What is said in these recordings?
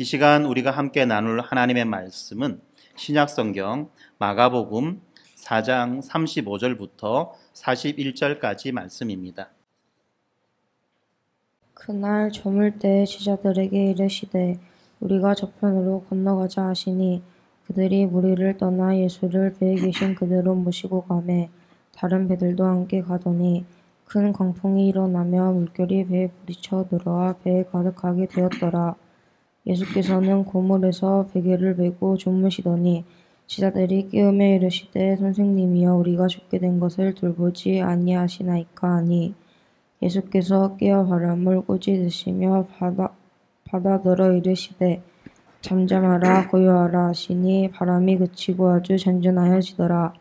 시간 우리가 함께 나눌 하나님의 말씀은 신약성경 마가복음 4장 35절부터 41절까지 말씀입니다. 그날 저물 때에 제자들에게 이르시되 우리가 저편으로 건너가자 하시니 그들이 무리를 떠나 예수를 배에 계신 그대로 모시고 가매 다른 배들도 함께 가더니 큰 광풍이 일어나며 물결이 배에 부딪혀 들어와 배에 가득하게 되었더라. 예수께서는 고물에서 베개를 메고 주무시더니 제자들이 깨우며 이르시되 선생님이여 우리가 죽게 된 것을 돌보지 아니하시나이까 하니 예수께서 깨어 바람을 꾸짖으시며 바다더러 이르시되 잠잠하라 고요하라 하시니 바람이 그치고 아주 잔잔하여지더라.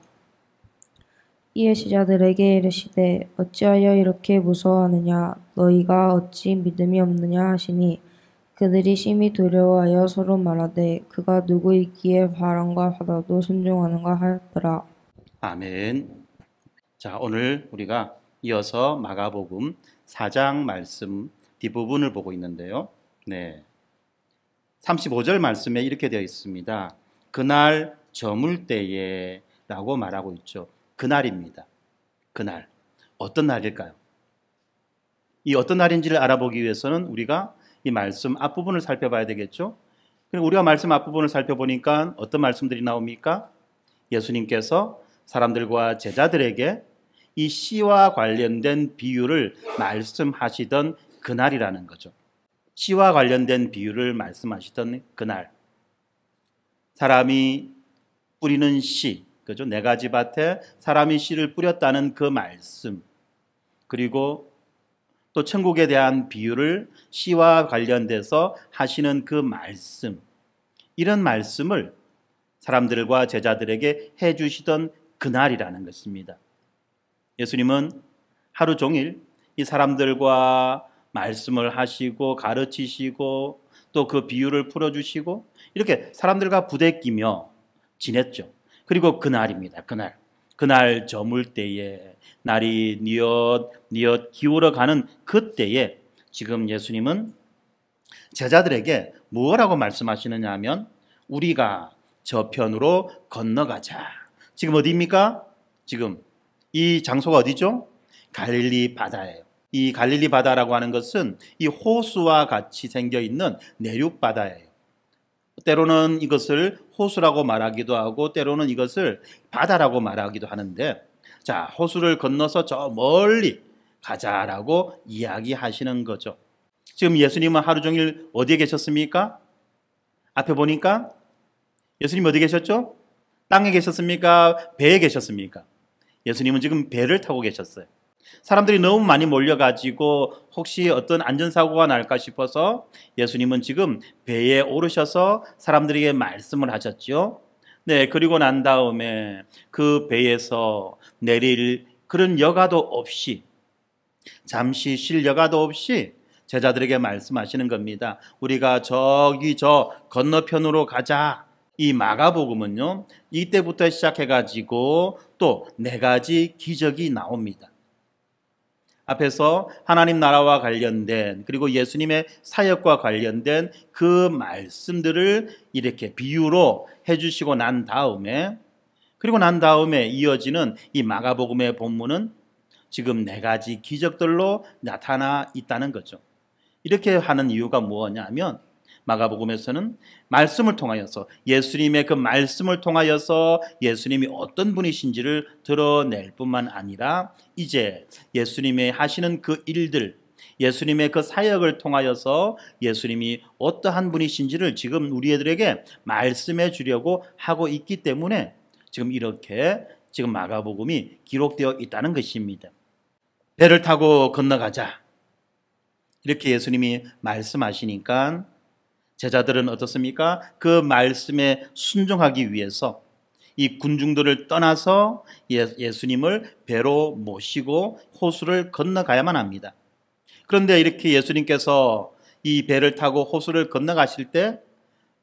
이에 제자들에게 이르시되 어찌하여 이렇게 무서워하느냐 너희가 어찌 믿음이 없느냐 하시니 그들이 심히 두려워하여 서로 말하되 그가 누구이기에 바람과 바다도 순종하는가 하였더라. 아멘. 자, 오늘 우리가 이어서 마가복음 4장 말씀 뒷부분을 보고 있는데요. 35절 말씀에 이렇게 되어 있습니다. 그날 저물 때에 라고 말하고 있죠. 그날입니다. 그날. 어떤 날일까요? 이 어떤 날인지를 알아보기 위해서는 우리가 이 말씀 앞부분을 살펴봐야 되겠죠. 그리고 우리가 말씀 앞부분을 살펴보니까 어떤 말씀들이 나옵니까? 예수님께서 사람들과 제자들에게 이 시와 관련된 비유를 말씀하시던 그날이라는 거죠. 시와 관련된 비유를 말씀하시던 그날. 사람이 뿌리는 씨, 그죠? 네 가지 밭에 사람이 씨를 뿌렸다는 그 말씀. 그리고 또 천국에 대한 비유를 시와 관련돼서 하시는 그 말씀. 이런 말씀을 사람들과 제자들에게 해주시던 그날이라는 것입니다. 예수님은 하루 종일 이 사람들과 말씀을 하시고 가르치시고 또 그 비유를 풀어주시고 이렇게 사람들과 부대끼며 지냈죠. 그리고 그날입니다. 그날 저물 때에 날이 뉘엿 기울어 가는 그때에 지금 예수님은 제자들에게 뭐라고 말씀하시느냐 하면 우리가 저편으로 건너가자. 지금 어디입니까? 지금 이 장소가 어디죠? 갈릴리 바다예요. 이 갈릴리 바다라고 하는 것은 이 호수와 같이 생겨 있는 내륙 바다예요. 때로는 이것을 호수라고 말하기도 하고 때로는 이것을 바다라고 말하기도 하는데 자, 호수를 건너서 저 멀리 가자라고 이야기하시는 거죠. 지금 예수님은 하루 종일 어디에 계셨습니까? 앞에 보니까 예수님 어디 계셨죠? 땅에 계셨습니까? 배에 계셨습니까? 예수님은 지금 배를 타고 계셨어요. 사람들이 너무 많이 몰려가지고 혹시 어떤 안전사고가 날까 싶어서 예수님은 지금 배에 오르셔서 사람들에게 말씀을 하셨죠. 그리고 난 다음에 그 배에서 내릴 그런 여가도 없이 잠시 쉴 여가도 없이 제자들에게 말씀하시는 겁니다. 우리가 저기 저 건너편으로 가자. 이 마가복음은요, 이때부터 시작해가지고 또 4가지 기적이 나옵니다. 앞에서 하나님 나라와 관련된 그리고 예수님의 사역과 관련된 그 말씀들을 이렇게 비유로 해주시고 난 다음에 그리고 난 다음에 이어지는 이 마가복음의 본문은 지금 4가지 기적들로 나타나 있다는 거죠. 이렇게 하는 이유가 뭐냐 하면 마가복음에서는 말씀을 통하여서 예수님의 그 말씀을 통하여서 예수님이 어떤 분이신지를 드러낼 뿐만 아니라 이제 예수님의 하시는 그 일들, 예수님의 그 사역을 통하여서 예수님이 어떠한 분이신지를 지금 우리들에게 말씀해 주려고 하고 있기 때문에 지금 이렇게 지금 마가복음이 기록되어 있다는 것입니다. 배를 타고 건너가자. 이렇게 예수님이 말씀하시니까 제자들은 어떻습니까? 그 말씀에 순종하기 위해서 이 군중들을 떠나서 예수님을 배로 모시고 호수를 건너가야만 합니다. 그런데 이렇게 예수님께서 이 배를 타고 호수를 건너가실 때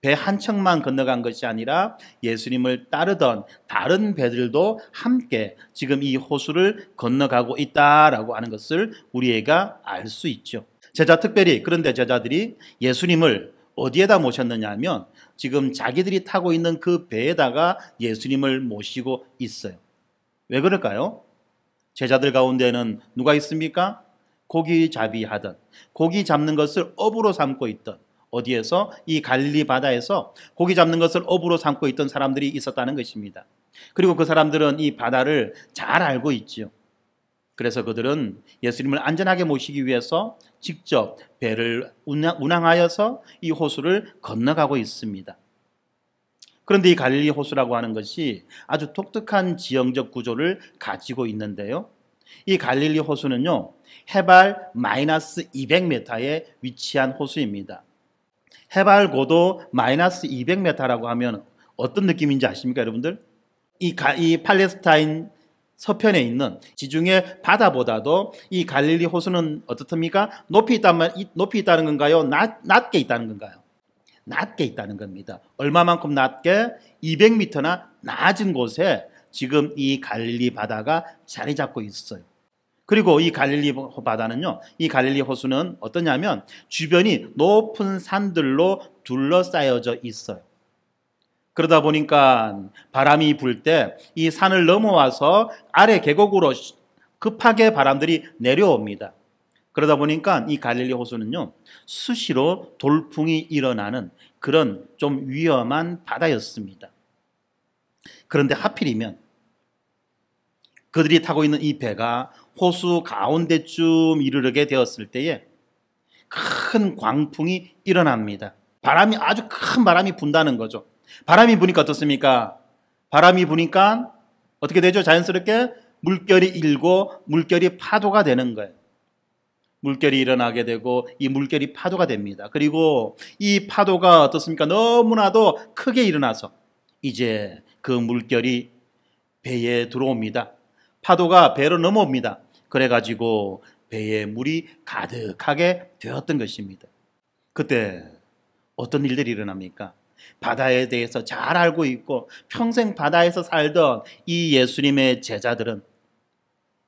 배 한 척만 건너간 것이 아니라 예수님을 따르던 다른 배들도 함께 지금 이 호수를 건너가고 있다라고 하는 것을 우리가 알 수 있죠. 특별히 그런데 제자들이 예수님을 어디에다 모셨느냐 하면 지금 자기들이 타고 있는 그 배에다가 예수님을 모시고 있어요. 왜 그럴까요? 제자들 가운데는 누가 있습니까? 고기잡이 하던, 고기 잡는 것을 업으로 삼고 있던, 어디에서? 이 갈릴리 바다에서 고기 잡는 것을 업으로 삼고 있던 사람들이 있었다는 것입니다. 그리고 그 사람들은 이 바다를 잘 알고 있지요. 그래서 그들은 예수님을 안전하게 모시기 위해서 직접 배를 운항하여서 이 호수를 건너가고 있습니다. 그런데 이 갈릴리 호수라고 하는 것이 아주 독특한 지형적 구조를 가지고 있는데요. 이 갈릴리 호수는요, 해발 마이너스 200m에 위치한 호수입니다. 해발 고도 마이너스 200m라고 하면 어떤 느낌인지 아십니까, 여러분들? 이 팔레스타인 서편에 있는 지중해 바다보다도 이 갈릴리 호수는 어떻습니까? 높이 있다는 건가요? 낮게 있다는 건가요? 낮게 있다는 겁니다. 얼마만큼 낮게? 200m나 낮은 곳에 지금 이 갈릴리 바다가 자리 잡고 있어요. 그리고 이 갈릴리 바다는요, 이 갈릴리 호수는 어떠냐면 주변이 높은 산들로 둘러싸여져 있어요. 그러다 보니까 바람이 불 때 이 산을 넘어와서 아래 계곡으로 급하게 바람들이 내려옵니다. 그러다 보니까 이 갈릴리 호수는요, 수시로 돌풍이 일어나는 그런 좀 위험한 바다였습니다. 그런데 하필이면 그들이 타고 있는 이 배가 호수 가운데쯤 이르게 되었을 때에 큰 광풍이 일어납니다. 아주 큰 바람이 분다는 거죠. 바람이 부니까 어떻습니까? 바람이 부니까 어떻게 되죠? 자연스럽게 물결이 일고 물결이 파도가 되는 거예요. 물결이 일어나게 되고 이 물결이 파도가 됩니다. 그리고 이 파도가 어떻습니까? 너무나도 크게 일어나서 이제 그 물결이 배에 들어옵니다. 파도가 배로 넘어옵니다. 그래가지고 배에 물이 가득하게 되었던 것입니다. 그때 어떤 일들이 일어납니까? 바다에 대해서 잘 알고 있고 평생 바다에서 살던 이 예수님의 제자들은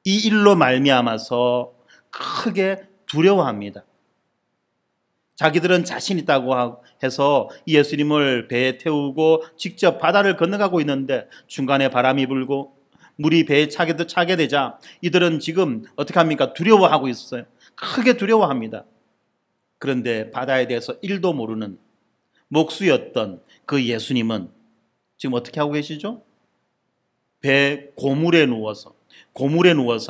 이 일로 말미암아서 크게 두려워합니다. 자기들은 자신 있다고 해서 예수님을 배에 태우고 직접 바다를 건너가고 있는데 중간에 바람이 불고 물이 배에 차게 되자 이들은 지금 어떻게 합니까? 두려워하고 있어요. 크게 두려워합니다. 그런데 바다에 대해서 1도 모르는 목수였던 그 예수님은 지금 어떻게 하고 계시죠? 배 고물에 누워서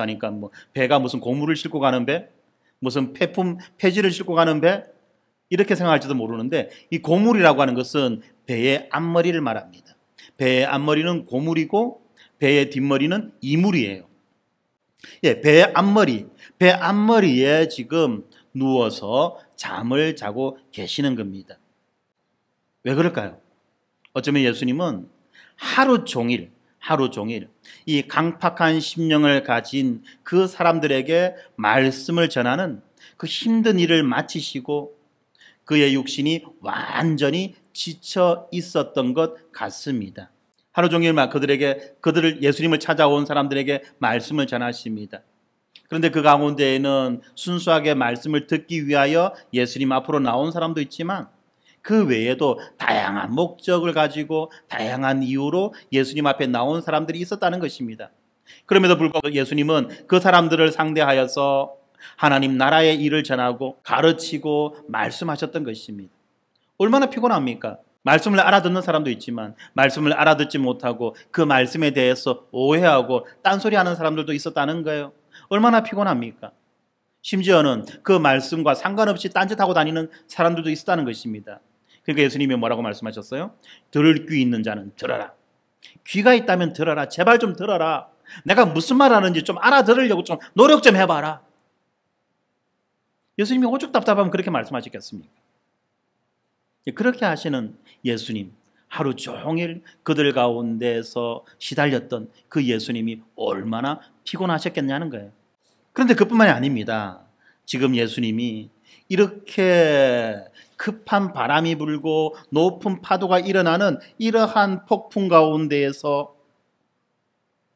하니까 뭐 배가 무슨 고물을 싣고 가는 배? 무슨 폐지를 싣고 가는 배? 이렇게 생각할지도 모르는데 이 고물이라고 하는 것은 배의 앞머리를 말합니다. 배의 앞머리는 고물이고 배의 뒷머리는 이물이에요. 예, 배의 앞머리에 지금 누워서 잠을 자고 계시는 겁니다. 왜 그럴까요? 어쩌면 예수님은 하루 종일 이 강팍한 심령을 가진 그 사람들에게 말씀을 전하는 그 힘든 일을 마치시고 그의 육신이 완전히 지쳐 있었던 것 같습니다. 하루 종일 예수님을 찾아온 사람들에게 말씀을 전하십니다. 그런데 그 가운데에는 순수하게 말씀을 듣기 위하여 예수님 앞으로 나온 사람도 있지만 그 외에도 다양한 목적을 가지고 다양한 이유로 예수님 앞에 나온 사람들이 있었다는 것입니다. 그럼에도 불구하고 예수님은 그 사람들을 상대하여서 하나님 나라의 일을 전하고 가르치고 말씀하셨던 것입니다. 얼마나 피곤합니까? 말씀을 알아듣는 사람도 있지만 말씀을 알아듣지 못하고 그 말씀에 대해서 오해하고 딴소리하는 사람들도 있었다는 거예요. 얼마나 피곤합니까? 심지어는 그 말씀과 상관없이 딴짓하고 다니는 사람들도 있었다는 것입니다. 그러니까 예수님이 뭐라고 말씀하셨어요? 들을 귀 있는 자는 들어라. 귀가 있다면 들어라. 제발 좀 들어라. 내가 무슨 말 하는지 좀 알아들으려고 좀 노력 좀 해봐라. 예수님이 오죽 답답하면 그렇게 말씀하시겠습니까? 그렇게 하시는 예수님, 하루 종일 그들 가운데서 시달렸던 그 예수님이 얼마나 피곤하셨겠냐는 거예요. 그런데 그뿐만이 아닙니다. 지금 예수님이 이렇게 급한 바람이 불고 높은 파도가 일어나는 이러한 폭풍 가운데에서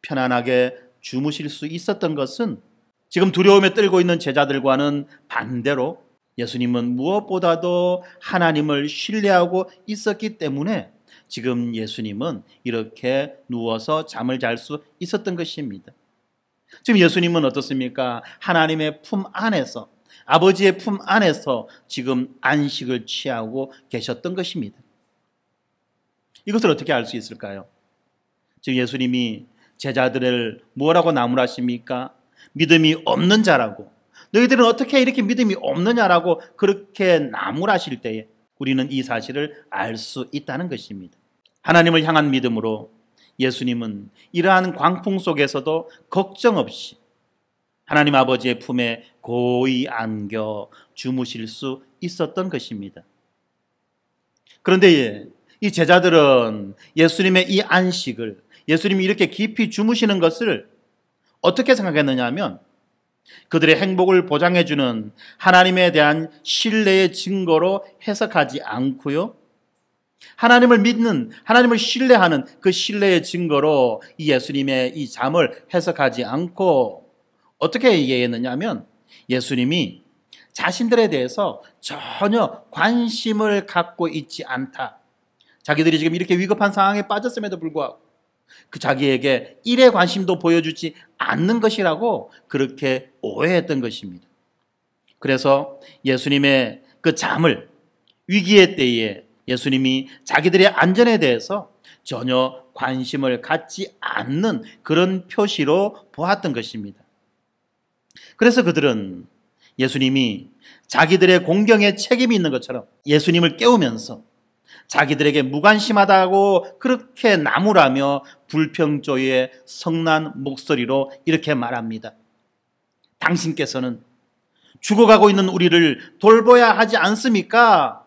편안하게 주무실 수 있었던 것은 지금 두려움에 떨고 있는 제자들과는 반대로 예수님은 무엇보다도 하나님을 신뢰하고 있었기 때문에 지금 예수님은 이렇게 누워서 잠을 잘 수 있었던 것입니다. 지금 예수님은 어떻습니까? 하나님의 품 안에서, 아버지의 품 안에서 지금 안식을 취하고 계셨던 것입니다. 이것을 어떻게 알 수 있을까요? 지금 예수님이 제자들을 뭐라고 나무라십니까? 믿음이 없는 자라고, 너희들은 어떻게 이렇게 믿음이 없느냐라고 그렇게 나무라실 때에 우리는 이 사실을 알 수 있다는 것입니다. 하나님을 향한 믿음으로 예수님은 이러한 광풍 속에서도 걱정 없이 하나님 아버지의 품에 고이 안겨 주무실 수 있었던 것입니다. 그런데 이 제자들은 예수님의 이 안식을, 예수님이 이렇게 깊이 주무시는 것을 어떻게 생각했느냐 하면 그들의 행복을 보장해주는 하나님에 대한 신뢰의 증거로 해석하지 않고요, 하나님을 믿는, 하나님을 신뢰하는 그 신뢰의 증거로 이 예수님의 이 잠을 해석하지 않고 어떻게 이해했느냐 하면 예수님이 자신들에 대해서 전혀 관심을 갖고 있지 않다. 자기들이 지금 이렇게 위급한 상황에 빠졌음에도 불구하고 그 자기에게 일의 관심도 보여주지 않는 것이라고 그렇게 오해했던 것입니다. 그래서 예수님의 그 잠을, 위기의 때에 예수님이 자기들의 안전에 대해서 전혀 관심을 갖지 않는 그런 표시로 보았던 것입니다. 그래서 그들은 예수님이 자기들의 공경에 책임이 있는 것처럼 예수님을 깨우면서 자기들에게 무관심하다고 그렇게 나무라며 불평조의 성난 목소리로 이렇게 말합니다. 당신께서는 죽어가고 있는 우리를 돌봐야 하지 않습니까?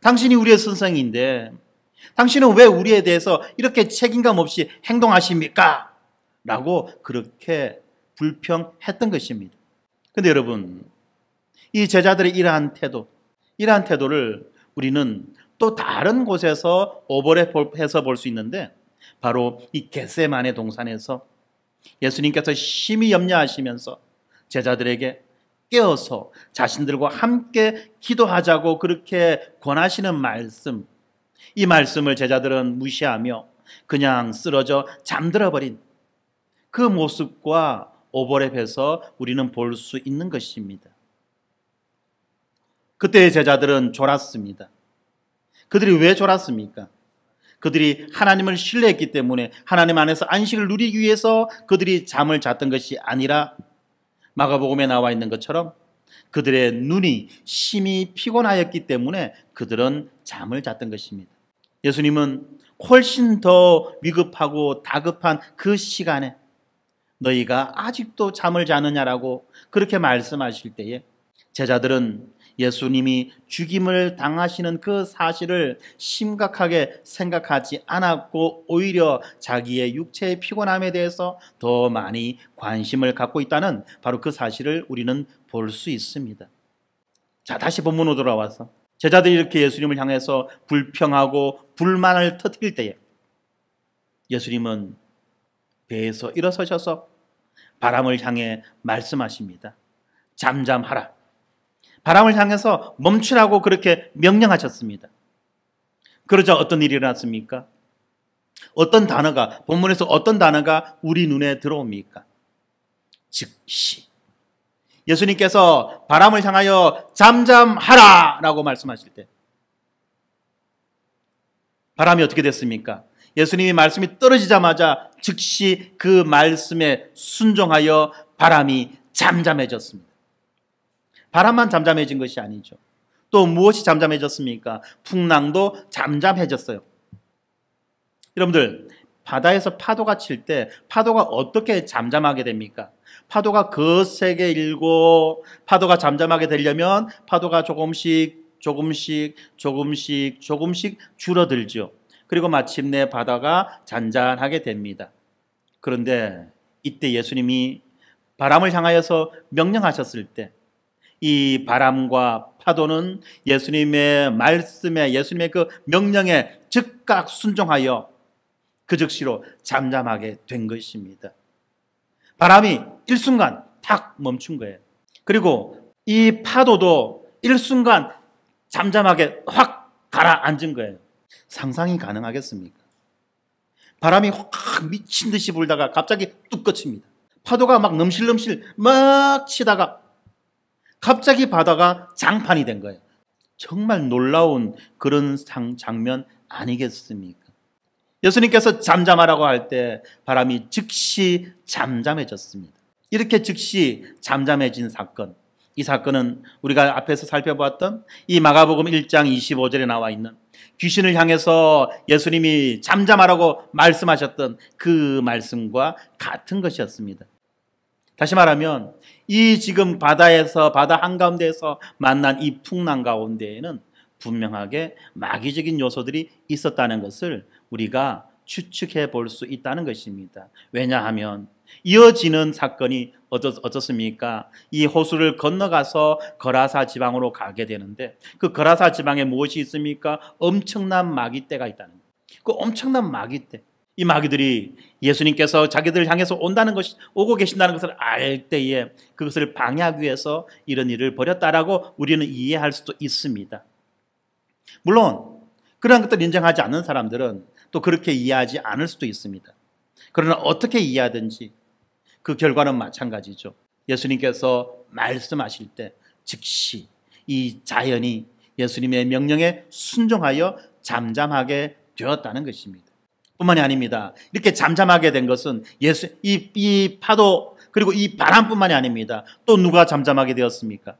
당신이 우리의 선생인데 당신은 왜 우리에 대해서 이렇게 책임감 없이 행동하십니까? 라고 그렇게 불평했던 것입니다. 그런데 여러분, 이 제자들의 이러한 태도를 우리는 또 다른 곳에서 오버랩해서 볼 수 있는데, 바로 이 겟세마네 동산에서 예수님께서 심히 염려하시면서 제자들에게 깨어서 자신들과 함께 기도하자고 그렇게 권하시는 말씀, 이 말씀을 제자들은 무시하며 그냥 쓰러져 잠들어버린 그 모습과 오버랩해서 우리는 볼 수 있는 것입니다. 그때의 제자들은 졸았습니다. 그들이 왜 졸았습니까? 그들이 하나님을 신뢰했기 때문에 하나님 안에서 안식을 누리기 위해서 그들이 잠을 잤던 것이 아니라 마가복음에 나와 있는 것처럼 그들의 눈이 심히 피곤하였기 때문에 그들은 잠을 잤던 것입니다. 예수님은 훨씬 더 위급하고 다급한 그 시간에 너희가 아직도 잠을 자느냐라고 그렇게 말씀하실 때에 제자들은 예수님이 죽임을 당하시는 그 사실을 심각하게 생각하지 않았고 오히려 자기의 육체의 피곤함에 대해서 더 많이 관심을 갖고 있다는 바로 그 사실을 우리는 볼 수 있습니다. 자, 다시 본문으로 돌아와서 제자들이 이렇게 예수님을 향해서 불평하고 불만을 터뜨릴 때에 예수님은 배에서 일어서셔서 바람을 향해 말씀하십니다. 잠잠하라. 바람을 향해서 멈추라고 그렇게 명령하셨습니다. 그러자 어떤 일이 일어났습니까? 본문에서 어떤 단어가 우리 눈에 들어옵니까? 즉시. 예수님께서 바람을 향하여 잠잠하라 라고 말씀하실 때 바람이 어떻게 됐습니까? 예수님이 말씀이 떨어지자마자 즉시 그 말씀에 순종하여 바람이 잠잠해졌습니다. 바람만 잠잠해진 것이 아니죠. 또 무엇이 잠잠해졌습니까? 풍랑도 잠잠해졌어요. 여러분들, 바다에서 파도가 칠 때 파도가 어떻게 잠잠하게 됩니까? 파도가 거세게 일고 파도가 잠잠하게 되려면 파도가 조금씩 줄어들죠. 그리고 마침내 바다가 잔잔하게 됩니다. 그런데 이때 예수님이 바람을 향하여서 명령하셨을 때 이 바람과 파도는 예수님의 말씀에, 예수님의 그 명령에 즉각 순종하여 그 즉시로 잠잠하게 된 것입니다. 바람이 일순간 탁 멈춘 거예요. 그리고 이 파도도 일순간 잠잠하게 확 가라앉은 거예요. 상상이 가능하겠습니까? 바람이 확 미친 듯이 불다가 갑자기 뚝 그칩니다. 파도가 막 넘실넘실 막 치다가 갑자기 바다가 장판이 된 거예요. 정말 놀라운 그런 장면 아니겠습니까? 예수님께서 잠잠하라고 할 때 바람이 즉시 잠잠해졌습니다. 이렇게 즉시 잠잠해진 사건, 이 사건은 우리가 앞에서 살펴보았던 이 마가복음 1장 25절에 나와 있는 귀신을 향해서 예수님이 잠잠하라고 말씀하셨던 그 말씀과 같은 것이었습니다. 다시 말하면 이 지금 바다 한가운데에서 만난 이 풍랑 가운데에는 분명하게 마귀적인 요소들이 있었다는 것을 우리가 추측해 볼 수 있다는 것입니다. 왜냐하면 이어지는 사건이 어떻습니까? 이 호수를 건너가서 거라사 지방으로 가게 되는데 그 거라사 지방에 무엇이 있습니까? 엄청난 마귀떼가 있다는 거예요. 그 엄청난 마귀떼. 이 마귀들이 예수님께서 자기들 향해서 오고 계신다는 것을 알 때에 그것을 방해하기 위해서 이런 일을 벌였다라고 우리는 이해할 수도 있습니다. 물론 그런 것들을 인정하지 않는 사람들은 또 그렇게 이해하지 않을 수도 있습니다. 그러나 어떻게 이해하든지 그 결과는 마찬가지죠. 예수님께서 말씀하실 때 즉시 이 자연이 예수님의 명령에 순종하여 잠잠하게 되었다는 것입니다. 뿐만이 아닙니다. 이렇게 잠잠하게 된 것은 이 파도 그리고 이 바람뿐만이 아닙니다. 또 누가 잠잠하게 되었습니까?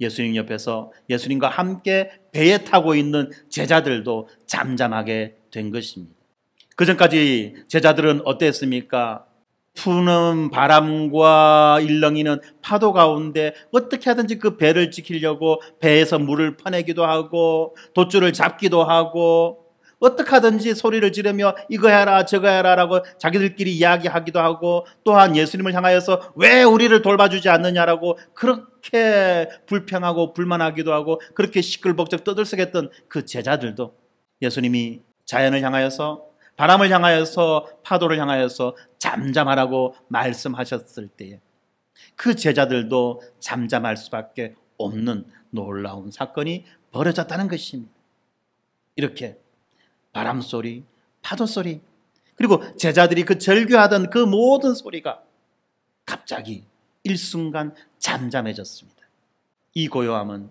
예수님 옆에서 예수님과 함께 배에 타고 있는 제자들도 잠잠하게 된 것입니다. 그전까지 제자들은 어땠습니까? 푸는 바람과 일렁이는 파도 가운데 어떻게 하든지 그 배를 지키려고 배에서 물을 퍼내기도 하고 돛줄을 잡기도 하고 어떻게 하든지 소리를 지르며 이거 해라 저거 해라라고 자기들끼리 이야기하기도 하고 또한 예수님을 향하여서 왜 우리를 돌봐주지 않느냐라고 그렇게 불평하고 불만하기도 하고 그렇게 시끌벅적 떠들썩했던 그 제자들도 예수님이 자연을 향하여서 바람을 향하여서 파도를 향하여서 잠잠하라고 말씀하셨을 때에 그 제자들도 잠잠할 수밖에 없는 놀라운 사건이 벌어졌다는 것입니다. 이렇게 바람 소리, 파도 소리, 그리고 제자들이 그 절규하던 그 모든 소리가 갑자기 일순간 잠잠해졌습니다. 이 고요함은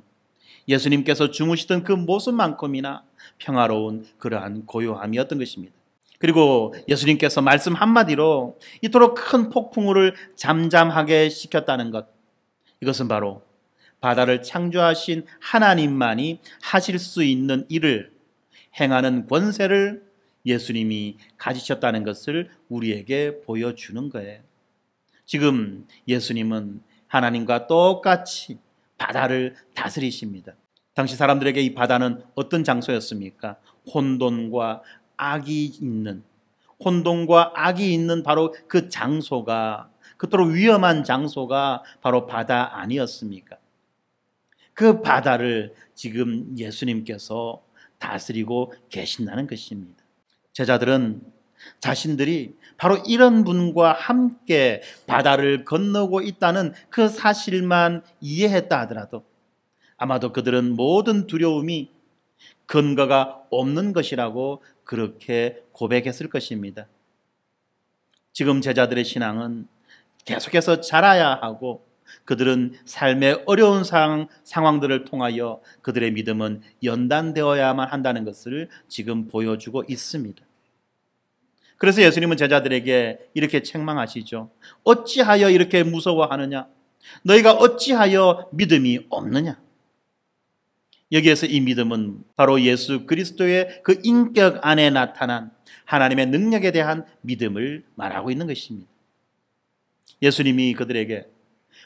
예수님께서 주무시던 그 모습만큼이나 평화로운 그러한 고요함이었던 것입니다. 그리고 예수님께서 말씀 한마디로 이토록 큰 폭풍우를 잠잠하게 시켰다는 것, 이것은 바로 바다를 창조하신 하나님만이 하실 수 있는 일을 행하는 권세를 예수님이 가지셨다는 것을 우리에게 보여주는 거예요. 지금 예수님은 하나님과 똑같이 바다를 다스리십니다. 당시 사람들에게 이 바다는 어떤 장소였습니까? 혼돈과 악이 있는 바로 그 장소가, 그토록 위험한 장소가 바로 바다 아니었습니까? 그 바다를 지금 예수님께서 다스리고 계신다는 것입니다. 제자들은 자신들이 바로 이런 분과 함께 바다를 건너고 있다는 그 사실만 이해했다 하더라도 아마도 그들은 모든 두려움이 근거가 없는 것이라고 그렇게 고백했을 것입니다. 지금 제자들의 신앙은 계속해서 자라야 하고 그들은 삶의 어려운 상황들을 통하여 그들의 믿음은 연단되어야만 한다는 것을 지금 보여주고 있습니다. 그래서 예수님은 제자들에게 이렇게 책망하시죠. 어찌하여 이렇게 무서워하느냐? 너희가 어찌하여 믿음이 없느냐? 여기에서 이 믿음은 바로 예수 그리스도의 그 인격 안에 나타난 하나님의 능력에 대한 믿음을 말하고 있는 것입니다. 예수님이 그들에게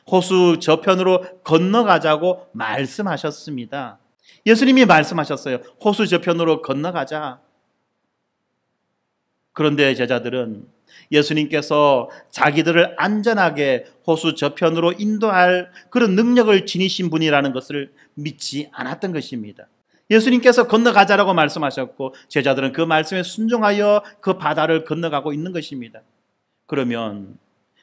호수 저편으로 건너가자고 말씀하셨습니다. 예수님이 말씀하셨어요. 호수 저편으로 건너가자. 그런데 제자들은 예수님께서 자기들을 안전하게 호수 저편으로 인도할 그런 능력을 지니신 분이라는 것을 믿지 않았던 것입니다. 예수님께서 건너가자라고 말씀하셨고 제자들은 그 말씀에 순종하여 그 바다를 건너가고 있는 것입니다. 그러면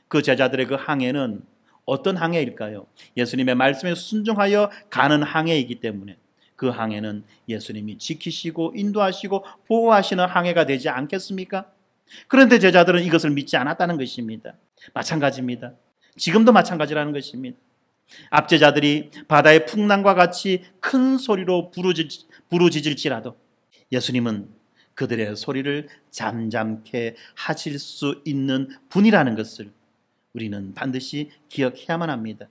그 제자들의 그 항해는 어떤 항해일까요? 예수님의 말씀에 순종하여 가는 항해이기 때문에 그 항해는 예수님이 지키시고 인도하시고 보호하시는 항해가 되지 않겠습니까? 그런데 제자들은 이것을 믿지 않았다는 것입니다. 마찬가지입니다. 지금도 마찬가지라는 것입니다. 앞제자들이 바다의 풍랑과 같이 큰 소리로 부르짖을지라도 예수님은 그들의 소리를 잠잠케 하실 수 있는 분이라는 것을 우리는 반드시 기억해야만 합니다.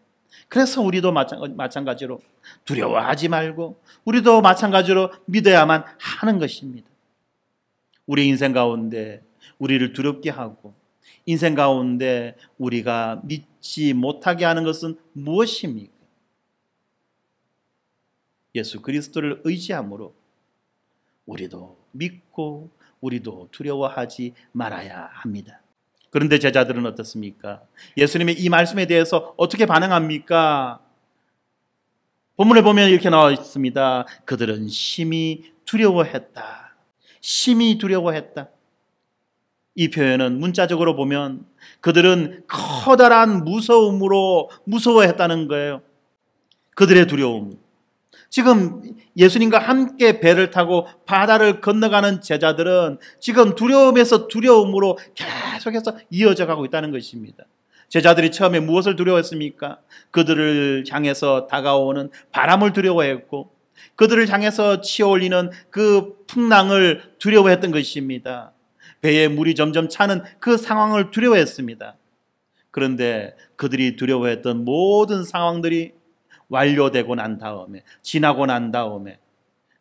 그래서 우리도 마찬가지로 두려워하지 말고 우리도 마찬가지로 믿어야만 하는 것입니다. 우리 인생 가운데 우리를 두렵게 하고 인생 가운데 우리가 믿지 못하게 하는 것은 무엇입니까? 예수 그리스도를 의지함으로 우리도 믿고 우리도 두려워하지 말아야 합니다. 그런데 제자들은 어떻습니까? 예수님의 이 말씀에 대해서 어떻게 반응합니까? 본문에 보면 이렇게 나와 있습니다. 그들은 심히 두려워했다. 심히 두려워했다. 이 표현은 문자적으로 보면 그들은 커다란 무서움으로 무서워했다는 거예요. 그들의 두려움. 지금 예수님과 함께 배를 타고 바다를 건너가는 제자들은 지금 두려움에서 두려움으로 계속해서 이어져 가고 있다는 것입니다. 제자들이 처음에 무엇을 두려워했습니까? 그들을 향해서 다가오는 바람을 두려워했고 그들을 향해서 치어올리는 그 풍랑을 두려워했던 것입니다. 배에 물이 점점 차는 그 상황을 두려워했습니다. 그런데 그들이 두려워했던 모든 상황들이 완료되고 난 다음에, 지나고 난 다음에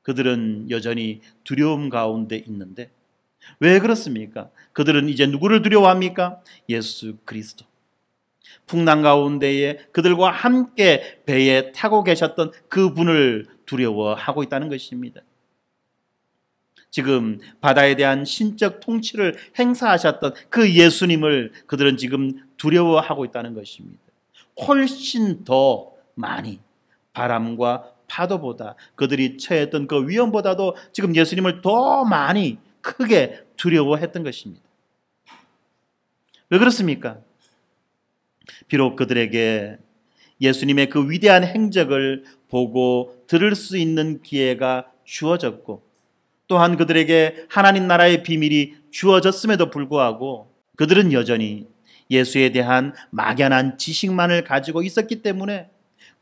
그들은 여전히 두려움 가운데 있는데 왜 그렇습니까? 그들은 이제 누구를 두려워합니까? 예수 그리스도. 풍랑 가운데에 그들과 함께 배에 타고 계셨던 그분을 두려워하고 있다는 것입니다. 지금 바다에 대한 신적 통치를 행사하셨던 그 예수님을 그들은 지금 두려워하고 있다는 것입니다. 훨씬 더 많이 바람과 파도보다 그들이 처했던 그 위험보다도 지금 예수님을 더 많이 크게 두려워했던 것입니다. 왜 그렇습니까? 비록 그들에게 예수님의 그 위대한 행적을 보고 들을 수 있는 기회가 주어졌고 또한 그들에게 하나님 나라의 비밀이 주어졌음에도 불구하고 그들은 여전히 예수에 대한 막연한 지식만을 가지고 있었기 때문에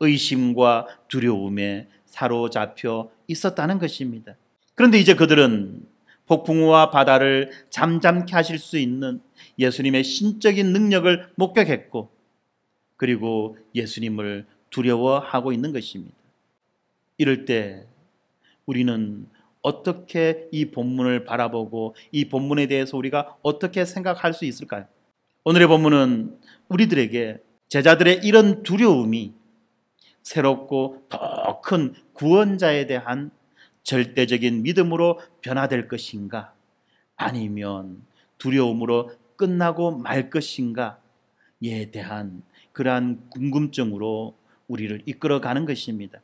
의심과 두려움에 사로잡혀 있었다는 것입니다. 그런데 이제 그들은 폭풍우와 바다를 잠잠케 하실 수 있는 예수님의 신적인 능력을 목격했고 그리고 예수님을 두려워하고 있는 것입니다. 이럴 때 우리는 어떻게 이 본문을 바라보고 이 본문에 대해서 우리가 어떻게 생각할 수 있을까요? 오늘의 본문은 우리들에게 제자들의 이런 두려움이 새롭고 더 큰 구원자에 대한 절대적인 믿음으로 변화될 것인가 아니면 두려움으로 끝나고 말 것인가에 대한 그러한 궁금증으로 우리를 이끌어가는 것입니다.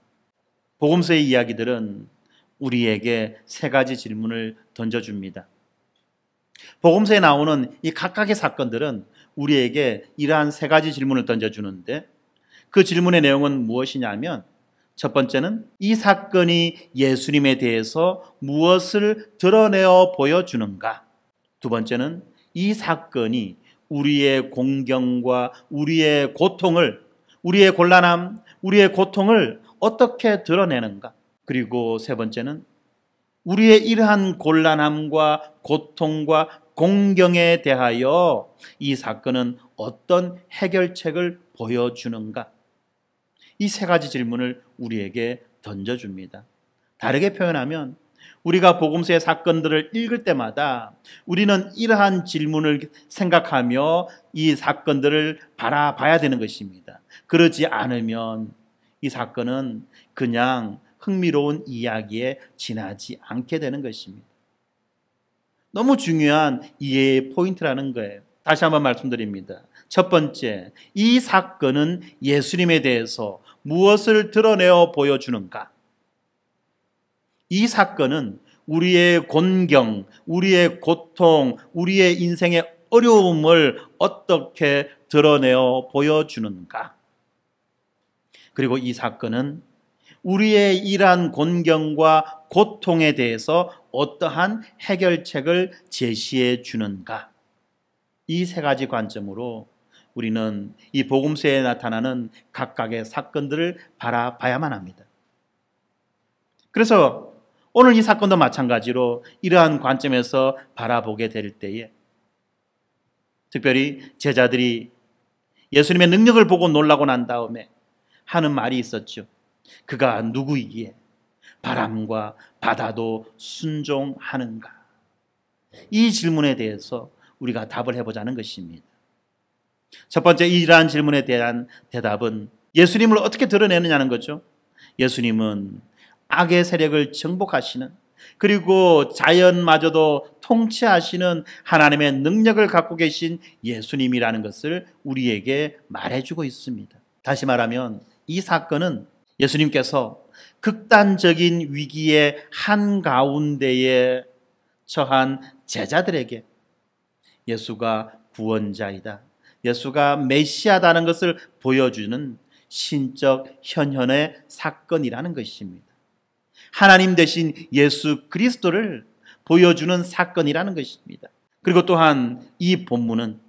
복음서의 이야기들은 우리에게 세 가지 질문을 던져줍니다. 복음서에 나오는 이 각각의 사건들은 우리에게 이러한 세 가지 질문을 던져주는데 그 질문의 내용은 무엇이냐면 첫 번째는 이 사건이 예수님에 대해서 무엇을 드러내어 보여주는가? 두 번째는 이 사건이 우리의 공경과 우리의 고통을, 우리의 곤란함, 우리의 고통을 어떻게 드러내는가? 그리고 세 번째는 우리의 이러한 곤란함과 고통과 공경에 대하여 이 사건은 어떤 해결책을 보여주는가? 이 세 가지 질문을 우리에게 던져줍니다. 다르게 표현하면 우리가 복음서의 사건들을 읽을 때마다 우리는 이러한 질문을 생각하며 이 사건들을 바라봐야 되는 것입니다. 그러지 않으면 이 사건은 그냥 흥미로운 이야기에 지나지 않게 되는 것입니다. 너무 중요한 이해의 포인트라는 거예요. 다시 한번 말씀드립니다. 첫 번째, 이 사건은 예수님에 대해서 무엇을 드러내어 보여주는가? 이 사건은 우리의 곤경, 우리의 고통, 우리의 인생의 어려움을 어떻게 드러내어 보여주는가? 그리고 이 사건은 우리의 이러한 곤경과 고통에 대해서 어떠한 해결책을 제시해 주는가? 이 세 가지 관점으로 우리는 이 복음서에 나타나는 각각의 사건들을 바라봐야만 합니다. 그래서 오늘 이 사건도 마찬가지로 이러한 관점에서 바라보게 될 때에 특별히 제자들이 예수님의 능력을 보고 놀라고 난 다음에 하는 말이 있었죠. 그가 누구이기에 바람과 바다도 순종하는가? 이 질문에 대해서 우리가 답을 해보자는 것입니다. 첫 번째, 이러한 질문에 대한 대답은 예수님을 어떻게 드러내느냐는 거죠. 예수님은 악의 세력을 정복하시는, 그리고 자연마저도 통치하시는 하나님의 능력을 갖고 계신 예수님이라는 것을 우리에게 말해주고 있습니다. 다시 말하면 이 사건은 예수님께서 극단적인 위기의 한가운데에 처한 제자들에게 예수가 구원자이다, 예수가 메시아다는 것을 보여주는 신적 현현의 사건이라는 것입니다. 하나님 되신 예수 그리스도를 보여주는 사건이라는 것입니다. 그리고 또한 이 본문은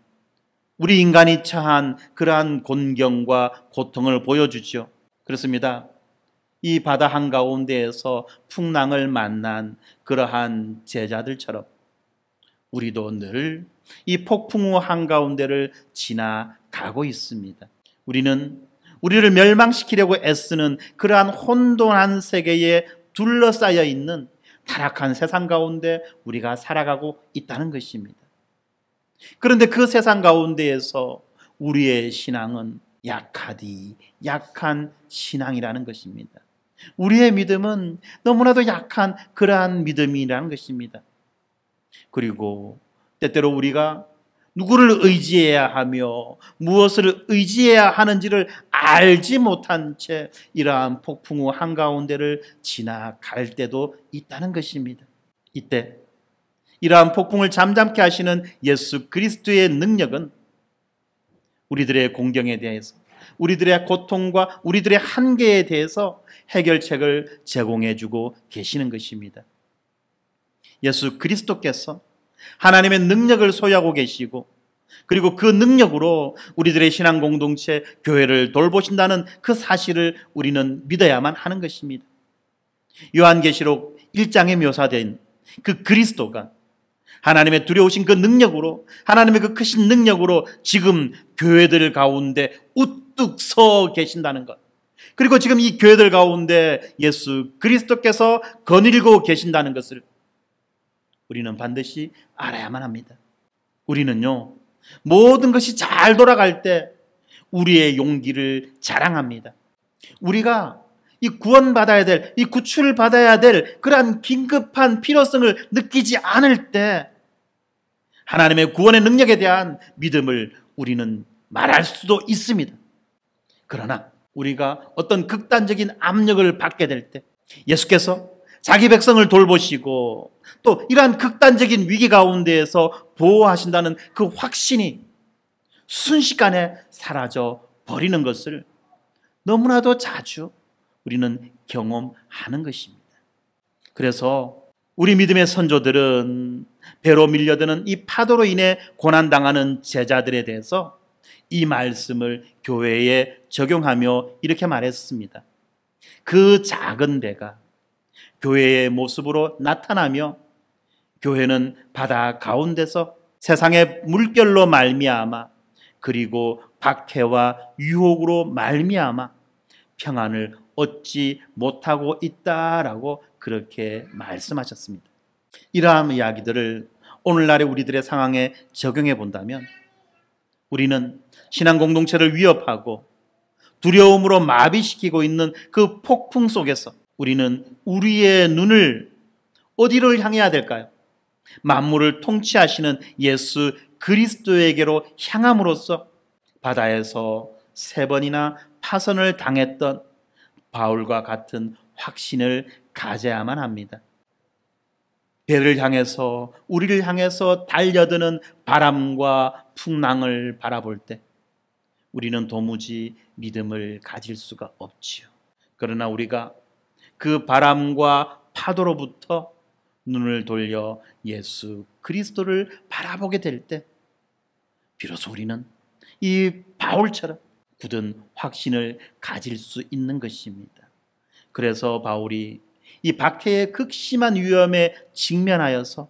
우리 인간이 처한 그러한 곤경과 고통을 보여주죠. 그렇습니다. 이 바다 한가운데에서 풍랑을 만난 그러한 제자들처럼 우리도 늘 이 폭풍우 한가운데를 지나가고 있습니다. 우리는 우리를 멸망시키려고 애쓰는 그러한 혼돈한 세계에 둘러싸여 있는 타락한 세상 가운데 우리가 살아가고 있다는 것입니다. 그런데 그 세상 가운데에서 우리의 신앙은 약한 신앙이라는 것입니다. 우리의 믿음은 너무나도 약한 그러한 믿음이라는 것입니다. 그리고 때때로 우리가 누구를 의지해야 하며 무엇을 의지해야 하는지를 알지 못한 채 이러한 폭풍우 한가운데를 지나갈 때도 있다는 것입니다. 이때 이러한 폭풍을 잠잠케 하시는 예수 그리스도의 능력은 우리들의 공경에 대해서, 우리들의 고통과 우리들의 한계에 대해서 해결책을 제공해 주고 계시는 것입니다. 예수 그리스도께서 하나님의 능력을 소유하고 계시고, 그리고 그 능력으로 우리들의 신앙 공동체, 교회를 돌보신다는 그 사실을 우리는 믿어야만 하는 것입니다. 요한계시록 1장에 묘사된 그 그리스도가 하나님의 두려우신 그 능력으로, 하나님의 그 크신 능력으로 지금 교회들 가운데 우뚝 서 계신다는 것, 그리고 지금 이 교회들 가운데 예수 그리스도께서 거닐고 계신다는 것을 우리는 반드시 알아야만 합니다. 우리는요, 모든 것이 잘 돌아갈 때 우리의 용기를 자랑합니다. 우리가 이 구원받아야 될, 이 구출을 받아야 될 그러한 긴급한 필요성을 느끼지 않을 때 하나님의 구원의 능력에 대한 믿음을 우리는 말할 수도 있습니다. 그러나 우리가 어떤 극단적인 압력을 받게 될 때 예수께서 자기 백성을 돌보시고 또 이러한 극단적인 위기 가운데에서 보호하신다는 그 확신이 순식간에 사라져 버리는 것을 너무나도 자주 우리는 경험하는 것입니다. 그래서 우리 믿음의 선조들은 배로 밀려드는 이 파도로 인해 고난당하는 제자들에 대해서 이 말씀을 교회에 적용하며 이렇게 말했습니다. 그 작은 배가 교회의 모습으로 나타나며 교회는 바다 가운데서 세상의 물결로 말미암아 그리고 박해와 유혹으로 말미암아 평안을 얻지 못하고 있다라고 그렇게 말씀하셨습니다. 이러한 이야기들을 오늘날의 우리들의 상황에 적용해 본다면 우리는 신앙 공동체를 위협하고 두려움으로 마비시키고 있는 그 폭풍 속에서 우리는 우리의 눈을 어디를 향해야 될까요? 만물을 통치하시는 예수 그리스도에게로 향함으로써 바다에서 3번이나 파선을 당했던 바울과 같은 확신을 가져야만 합니다. 배를 향해서, 우리를 향해서 달려드는 바람과 풍랑을 바라볼 때 우리는 도무지 믿음을 가질 수가 없지요. 그러나 우리가 그 바람과 파도로부터 눈을 돌려 예수 그리스도를 바라보게 될 때 비로소 우리는 이 바울처럼 굳은 확신을 가질 수 있는 것입니다. 그래서 바울이 이 박해의 극심한 위험에 직면하여서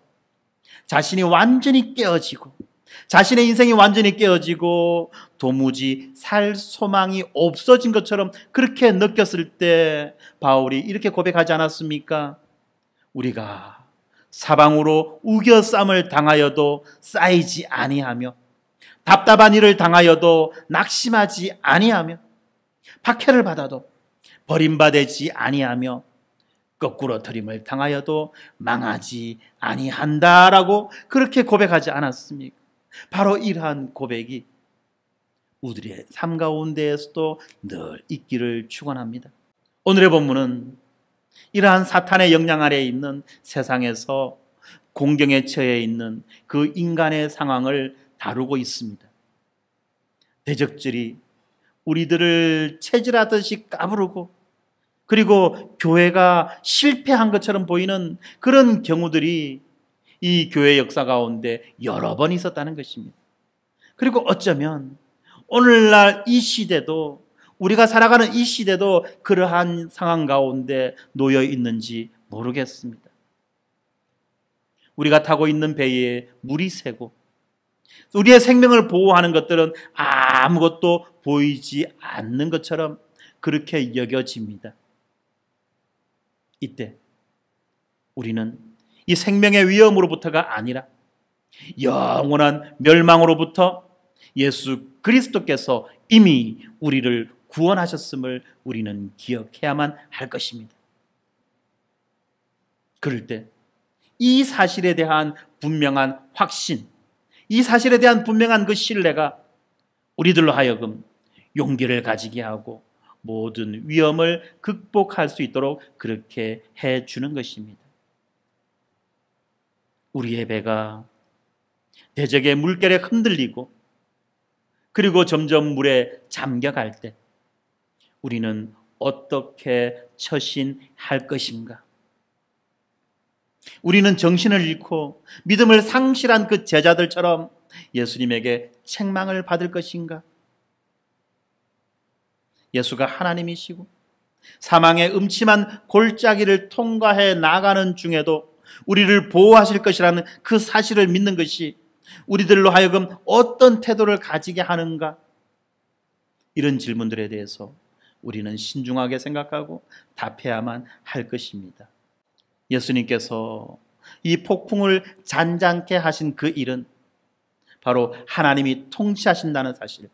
자신이 완전히 깨어지고 자신의 인생이 완전히 깨어지고 도무지 살 소망이 없어진 것처럼 그렇게 느꼈을 때 바울이 이렇게 고백하지 않았습니까? 우리가 사방으로 우겨쌈을 당하여도 쌓이지 아니하며 답답한 일을 당하여도 낙심하지 아니하며 박해를 받아도 버림받지 아니하며 거꾸로 들임을 당하여도 망하지 아니한다라고 그렇게 고백하지 않았습니까? 바로 이러한 고백이 우리의 삶 가운데에서도 늘 있기를 축원합니다. 오늘의 본문은 이러한 사탄의 영향 아래에 있는 세상에서 공경에 처해 있는 그 인간의 상황을 다루고 있습니다. 대적들이 우리들을 체질하듯이 까부르고 그리고 교회가 실패한 것처럼 보이는 그런 경우들이 이 교회 역사 가운데 여러 번 있었다는 것입니다. 그리고 어쩌면 오늘날 이 시대도 우리가 살아가는 이 시대도 그러한 상황 가운데 놓여 있는지 모르겠습니다. 우리가 타고 있는 배에 물이 새고 우리의 생명을 보호하는 것들은 아무것도 보이지 않는 것처럼 그렇게 여겨집니다. 이때 우리는 이 생명의 위험으로부터가 아니라 영원한 멸망으로부터 예수 그리스도께서 이미 우리를 구원하셨음을 우리는 기억해야만 할 것입니다. 그럴 때 이 사실에 대한 분명한 확신, 이 사실에 대한 분명한 그 신뢰가 우리들로 하여금 용기를 가지게 하고 모든 위험을 극복할 수 있도록 그렇게 해주는 것입니다. 우리의 배가 대적의 물결에 흔들리고 그리고 점점 물에 잠겨갈 때 우리는 어떻게 처신할 것인가? 우리는 정신을 잃고 믿음을 상실한 그 제자들처럼 예수님에게 책망을 받을 것인가? 예수가 하나님이시고 사망의 음침한 골짜기를 통과해 나가는 중에도 우리를 보호하실 것이라는 그 사실을 믿는 것이 우리들로 하여금 어떤 태도를 가지게 하는가? 이런 질문들에 대해서 우리는 신중하게 생각하고 답해야만 할 것입니다. 예수님께서 이 폭풍을 잔잔케 하신 그 일은 바로 하나님이 통치하신다는 사실,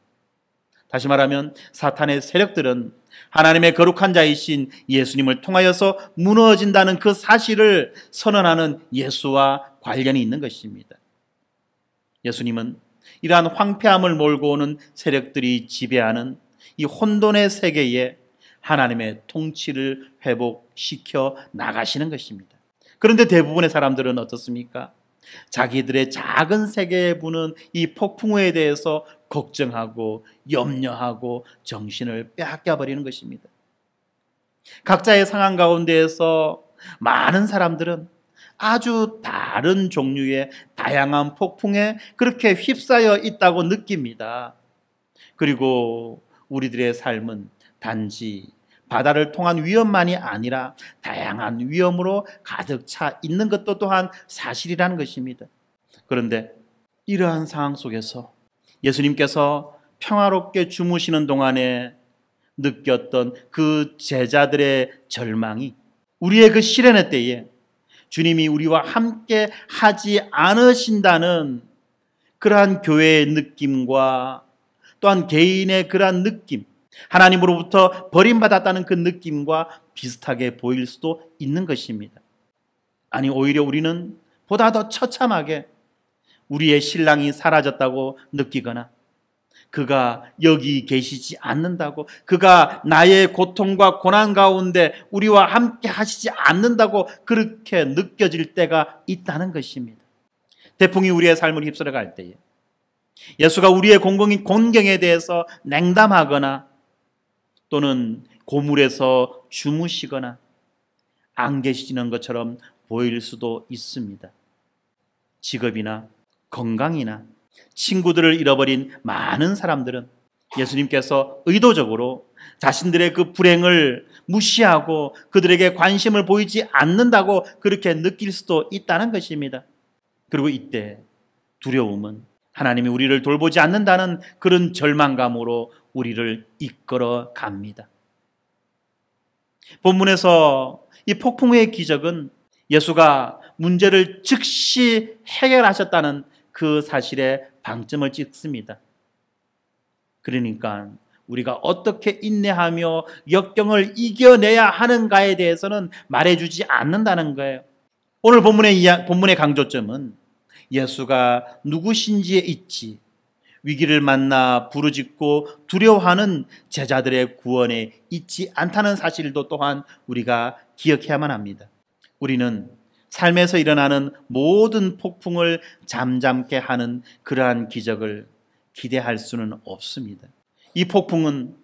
다시 말하면 사탄의 세력들은 하나님의 거룩한 자이신 예수님을 통하여서 무너진다는 그 사실을 선언하는 예수와 관련이 있는 것입니다. 예수님은 이러한 황폐함을 몰고 오는 세력들이 지배하는 이 혼돈의 세계에 하나님의 통치를 회복시켜 나가시는 것입니다. 그런데 대부분의 사람들은 어떻습니까? 자기들의 작은 세계에 부는 이 폭풍우에 대해서 걱정하고 염려하고 정신을 빼앗겨 버리는 것입니다. 각자의 상황 가운데에서 많은 사람들은 아주 다른 종류의 다양한 폭풍에 그렇게 휩싸여 있다고 느낍니다. 그리고 우리들의 삶은 단지 바다를 통한 위험만이 아니라 다양한 위험으로 가득 차 있는 것도 또한 사실이라는 것입니다. 그런데 이러한 상황 속에서 예수님께서 평화롭게 주무시는 동안에 느꼈던 그 제자들의 절망이 우리의 그 시련의 때에 주님이 우리와 함께 하지 않으신다는 그러한 교회의 느낌과 또한 개인의 그러한 느낌, 하나님으로부터 버림받았다는 그 느낌과 비슷하게 보일 수도 있는 것입니다. 아니, 오히려 우리는 보다 더 처참하게 우리의 신랑이 사라졌다고 느끼거나 그가 여기 계시지 않는다고, 그가 나의 고통과 고난 가운데 우리와 함께 하시지 않는다고 그렇게 느껴질 때가 있다는 것입니다. 태풍이 우리의 삶을 휩쓸어 갈 때에 예수가 우리의 공경에 대해서 냉담하거나 또는 고물에서 주무시거나 안 계시는 것처럼 보일 수도 있습니다. 직업이나 건강이나 친구들을 잃어버린 많은 사람들은 예수님께서 의도적으로 자신들의 그 불행을 무시하고 그들에게 관심을 보이지 않는다고 그렇게 느낄 수도 있다는 것입니다. 그리고 이때 두려움은 하나님이 우리를 돌보지 않는다는 그런 절망감으로 우리를 이끌어 갑니다. 본문에서 이 폭풍우의 기적은 예수가 문제를 즉시 해결하셨다는 그 사실에 방점을 찍습니다. 그러니까 우리가 어떻게 인내하며 역경을 이겨내야 하는가에 대해서는 말해주지 않는다는 거예요. 오늘 본문의 강조점은 예수가 누구신지에 있지 위기를 만나 부르짖고 두려워하는 제자들의 구원에 있지 않다는 사실도 또한 우리가 기억해야만 합니다. 우리는 삶에서 일어나는 모든 폭풍을 잠잠케 하는 그러한 기적을 기대할 수는 없습니다. 이 폭풍은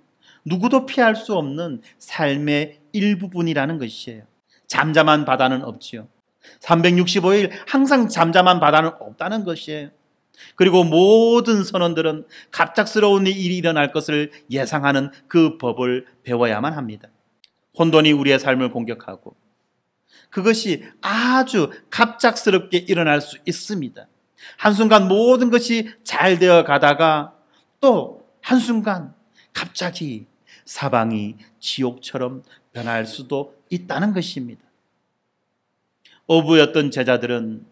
누구도 피할 수 없는 삶의 일부분이라는 것이에요. 잠잠한 바다는 없지요. 365일 항상 잠잠한 바다는 없다는 것이에요. 그리고 모든 선원들은 갑작스러운 일이 일어날 것을 예상하는 그 법을 배워야만 합니다. 혼돈이 우리의 삶을 공격하고 그것이 아주 갑작스럽게 일어날 수 있습니다. 한순간 모든 것이 잘 되어 가다가 또 한순간 갑자기 사방이 지옥처럼 변할 수도 있다는 것입니다. 어부였던 제자들은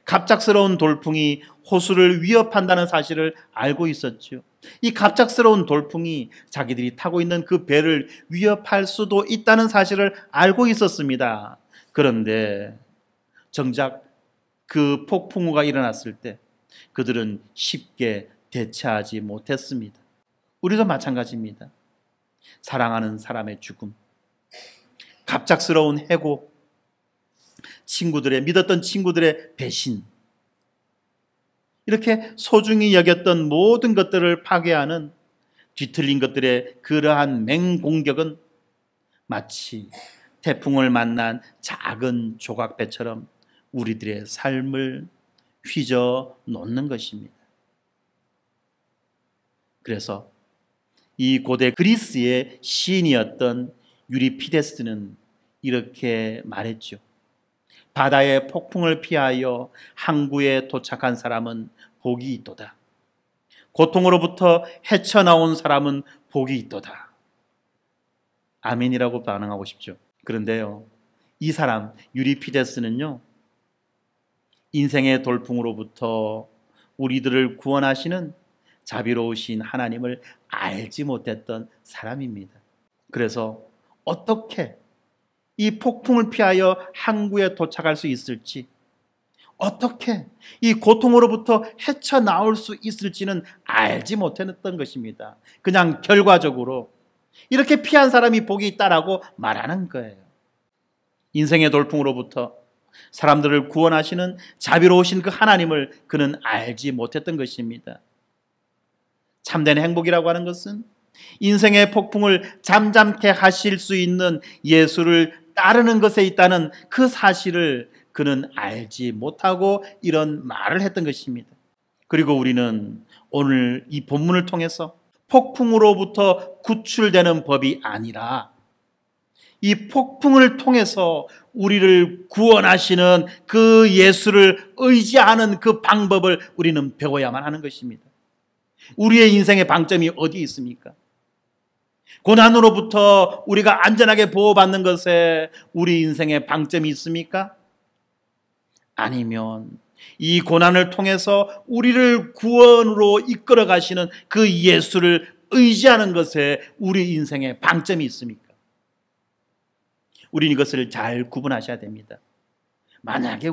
갑작스러운 돌풍이 호수를 위협한다는 사실을 알고 있었죠. 이 갑작스러운 돌풍이 자기들이 타고 있는 그 배를 위협할 수도 있다는 사실을 알고 있었습니다. 그런데 정작 그 폭풍우가 일어났을 때 그들은 쉽게 대처하지 못했습니다. 우리도 마찬가지입니다. 사랑하는 사람의 죽음, 갑작스러운 해고, 믿었던 친구들의 배신, 이렇게 소중히 여겼던 모든 것들을 파괴하는 뒤틀린 것들의 그러한 맹공격은 마치 태풍을 만난 작은 조각배처럼 우리들의 삶을 휘저 놓는 것입니다. 그래서 이 고대 그리스의 시인이었던 유리피데스는 이렇게 말했죠. 바다의 폭풍을 피하여 항구에 도착한 사람은 복이 있도다. 고통으로부터 헤쳐나온 사람은 복이 있도다. 아멘이라고 반응하고 싶죠. 그런데요, 이 사람 유리피데스는요, 인생의 돌풍으로부터 우리들을 구원하시는 자비로우신 하나님을 알지 못했던 사람입니다. 그래서 어떻게 이 폭풍을 피하여 항구에 도착할 수 있을지, 어떻게 이 고통으로부터 헤쳐나올 수 있을지는 알지 못했던 것입니다. 그냥 결과적으로 이렇게 피한 사람이 복이 있다라고 말하는 거예요. 인생의 돌풍으로부터 사람들을 구원하시는 자비로우신 그 하나님을 그는 알지 못했던 것입니다. 참된 행복이라고 하는 것은 인생의 폭풍을 잠잠케 하실 수 있는 예수를 따르는 것에 있다는 그 사실을 그는 알지 못하고 이런 말을 했던 것입니다. 그리고 우리는 오늘 이 본문을 통해서 폭풍으로부터 구출되는 법이 아니라 이 폭풍을 통해서 우리를 구원하시는 그 예수를 의지하는 그 방법을 우리는 배워야만 하는 것입니다. 우리의 인생의 방점이 어디 있습니까? 고난으로부터 우리가 안전하게 보호받는 것에 우리 인생의 방점이 있습니까? 아니면 이 고난을 통해서 우리를 구원으로 이끌어 가시는 그 예수를 의지하는 것에 우리 인생의 방점이 있습니까? 우리는 이것을 잘 구분하셔야 됩니다. 만약에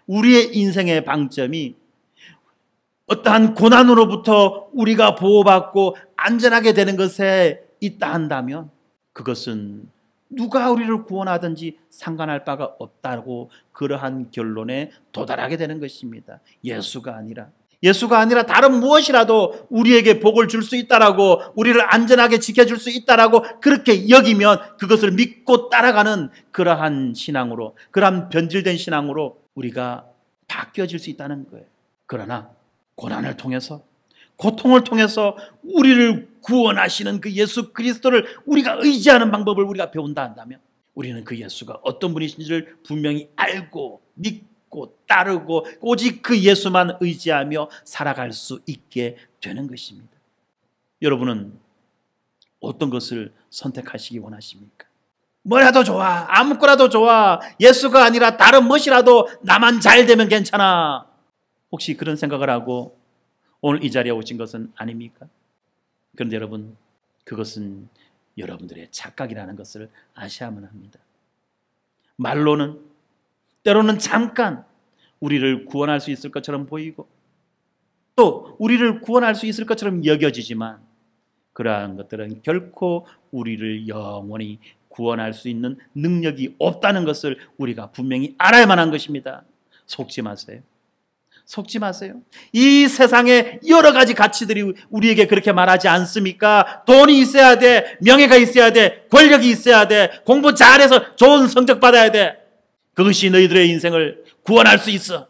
우리의 인생의 방점이 어떠한 고난으로부터 우리가 보호받고 안전하게 되는 것에 있다 한다면 그것은 누가 우리를 구원하든지 상관할 바가 없다고 그러한 결론에 도달하게 되는 것입니다. 예수가 아니라 예수가 아니라 다른 무엇이라도 우리에게 복을 줄 수 있다라고, 우리를 안전하게 지켜줄 수 있다라고 그렇게 여기면 그것을 믿고 따라가는 그러한 신앙으로, 그러한 변질된 신앙으로 우리가 바뀌어질 수 있다는 거예요. 그러나 고난을 통해서, 고통을 통해서 우리를 구원하시는 그 예수 그리스도를 우리가 의지하는 방법을 우리가 배운다 한다면, 우리는 그 예수가 어떤 분이신지를 분명히 알고 믿고 따르고 오직 그 예수만 의지하며 살아갈 수 있게 되는 것입니다. 여러분은 어떤 것을 선택하시기 원하십니까? 뭐라도 좋아, 아무거나도 좋아, 예수가 아니라 다른 무엇이라도 나만 잘 되면 괜찮아, 혹시 그런 생각을 하고 오늘 이 자리에 오신 것은 아닙니까? 그런데 여러분, 그것은 여러분들의 착각이라는 것을 아셔야만 합니다. 말로는, 때로는 잠깐 우리를 구원할 수 있을 것처럼 보이고 또 우리를 구원할 수 있을 것처럼 여겨지지만, 그러한 것들은 결코 우리를 영원히 구원할 수 있는 능력이 없다는 것을 우리가 분명히 알아야만 한 것입니다. 속지 마세요. 속지 마세요. 이 세상에 여러 가지 가치들이 우리에게 그렇게 말하지 않습니까? 돈이 있어야 돼, 명예가 있어야 돼, 권력이 있어야 돼, 공부 잘해서 좋은 성적 받아야 돼, 그것이 너희들의 인생을 구원할 수 있어.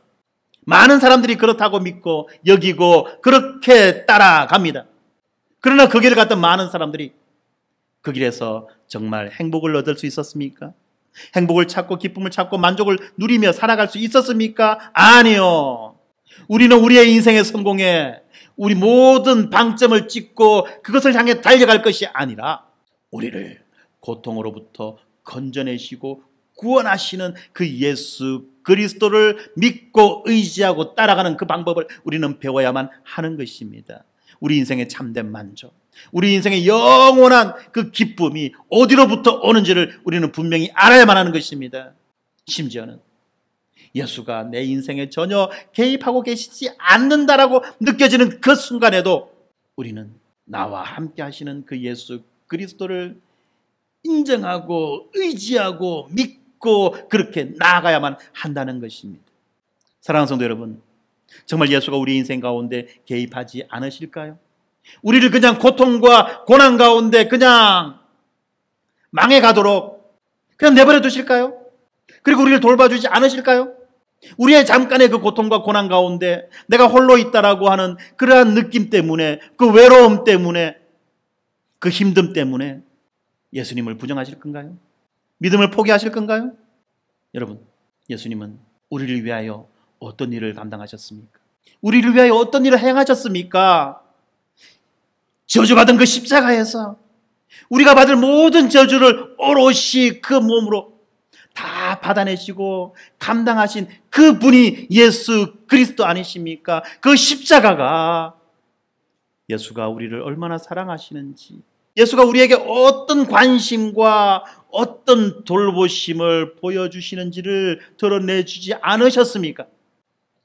많은 사람들이 그렇다고 믿고 여기고 그렇게 따라갑니다. 그러나 그 길을 갔던 많은 사람들이 그 길에서 정말 행복을 얻을 수 있었습니까? 행복을 찾고 기쁨을 찾고 만족을 누리며 살아갈 수 있었습니까? 아니요. 우리는 우리의 인생의 성공에 우리 모든 방점을 찍고 그것을 향해 달려갈 것이 아니라, 우리를 고통으로부터 건져내시고 구원하시는 그 예수 그리스도를 믿고 의지하고 따라가는 그 방법을 우리는 배워야만 하는 것입니다. 우리 인생의 참된 만족, 우리 인생의 영원한 그 기쁨이 어디로부터 오는지를 우리는 분명히 알아야만 하는 것입니다. 심지어는 예수가 내 인생에 전혀 개입하고 계시지 않는다라고 느껴지는 그 순간에도 우리는 나와 함께 하시는 그 예수 그리스도를 인정하고 의지하고 믿고 그렇게 나아가야만 한다는 것입니다. 사랑하는 성도 여러분, 정말 예수가 우리 인생 가운데 개입하지 않으실까요? 우리를 그냥 고통과 고난 가운데 그냥 망해가도록 그냥 내버려 두실까요? 그리고 우리를 돌봐주지 않으실까요? 우리의 잠깐의 그 고통과 고난 가운데 내가 홀로 있다라고 하는 그러한 느낌 때문에, 그 외로움 때문에, 그 힘듦 때문에 예수님을 부정하실 건가요? 믿음을 포기하실 건가요? 여러분, 예수님은 우리를 위하여 어떤 일을 감당하셨습니까? 우리를 위하여 어떤 일을 행하셨습니까? 저주받은 그 십자가에서 우리가 받을 모든 저주를 오롯이 그 몸으로 다 받아내시고 감당하신 그 분이 예수 그리스도 아니십니까? 그 십자가가 예수가 우리를 얼마나 사랑하시는지, 예수가 우리에게 어떤 관심과 어떤 돌보심을 보여주시는지를 드러내주지 않으셨습니까?